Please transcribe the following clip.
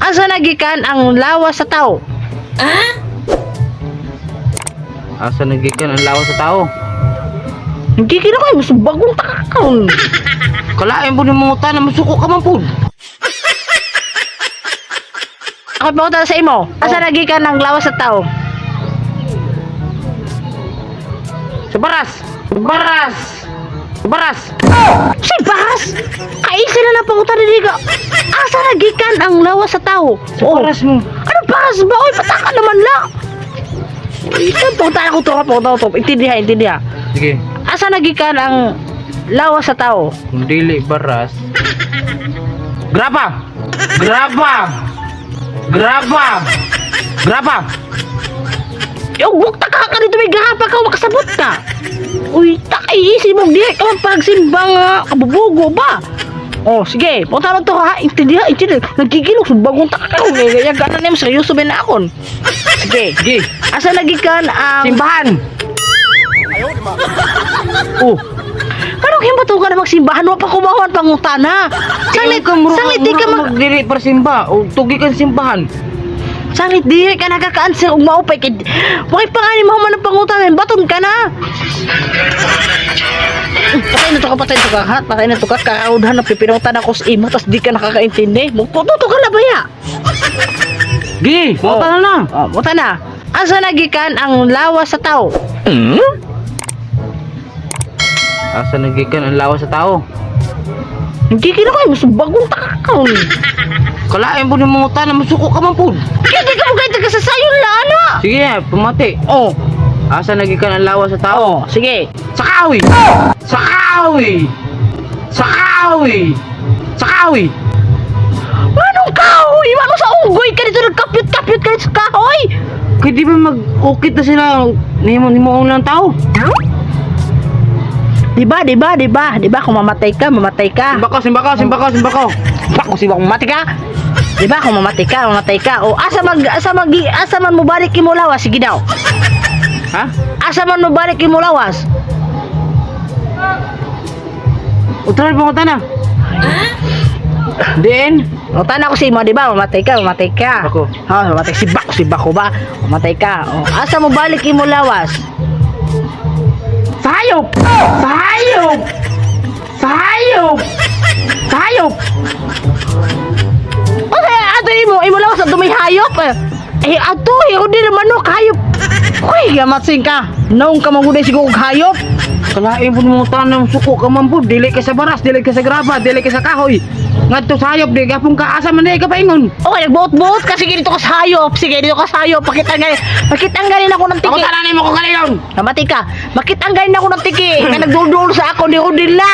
Asa nagikan ang lawas sa tao? Asa nagikan ang lawas sa tao? Hindi kina kayo, mas bagong takakaon. Kalain po ni mga utan na masuko ka man po. Ako pa sa imo. Asa nagikan ang lawas sa tao? Sa baras! Sa baras! Sa baras! Si Baras! Kaisa na lang pangutan ni Diga. Asa nagikan ang lawas sa tao? Sa baras mo. Ano Baras ba? Oy, pataka naman la. Ito, punta ako to. Intindiha. Sige. Asa nagikan ang lawas sa tao? Kung dili baras. Graba! Graba! Graba! Graba! Yung bukta ka dito may gahapa ka, makasabot ka. Uy, takay, mo, di ka magpagsimba nga, kabubugo ba? Oh, sige, punta lang to ha, intindihan. Nagkikilok, bagong takakaw, gaya gana niya, seryoso ba na akon? Sige, Sige. asa nagikan ang... Simbahan! Oh, parang himbato ka na magsimbahan, wa pa kumawan pangutana. Sanglit di ka mag... Magdili para simba. O tugi ka simbahan. Sanglit di ka nakaka-answer ug maupay kay wakay pangani mo man ang pangutana, baton ka na. Patay na to ka, ha? Patay na to ka, kakaudhan na pipinuntan ako sa imo, tas di ka nakakaintindi. Magputo ka na ba ya? Gi! Mata na na! Oh, muta na. Asa nagikan ang lawas sa tao? Asa nagikan ang lawas sa tao? Hindi kina kayo, mas bagong takakaw. Kalain po ni mga utan na masuko ka man po. Kaya di ka mo kayo taga sa sayon la, ano? Sige, pumati. Oh, Asa nagikan ang lawas sa tao? sige. Sa kahoy! Sa kahoy! Sa kahoy! Sa kahoy! Anong kahoy? Ano sa unggoy ka dito nagkapyot-kapyot ka dito sa kahoy? Kaya di ba mag-ukit na sila ni mo lang tao? Diba, kung mamatay ka. Simba ko! Simba kung mamatay ka. Diba, kung mamatay ka. O, asa man mo balik mo lawas? Sige daw. Ha? Asa man mo balik mo lawas? Utral po ko na. Din? O, tanah ko si mo, diba? Mamatay ka. Ako. Ha, mamatay si Bako ba? Mamatay ka. O, asa mo balik mo lawas? Sayop! Sayop! Sayop! Sayop! O, ato imo lawas at dumay hayop. Ato, di naman no, hayop. Uy, gamatsing ka. Naong ka maguday siguro hayop. Kalain po mo tanong suko ka man po. Dili ka sa baras, dili ka sa graba, dili ka sa kahoy. Ngadto sayop, di gapong ka asa man di ka paingon. Okay, nagbuot-buot ka. Sige, dito ka sa hayop. Makitanggalin ako ng Ako tiki. talanin mo ko kalayon. Namati ka. Makitanggalin ako ng tiki. Ka nagdudul sa ako, di ko dila.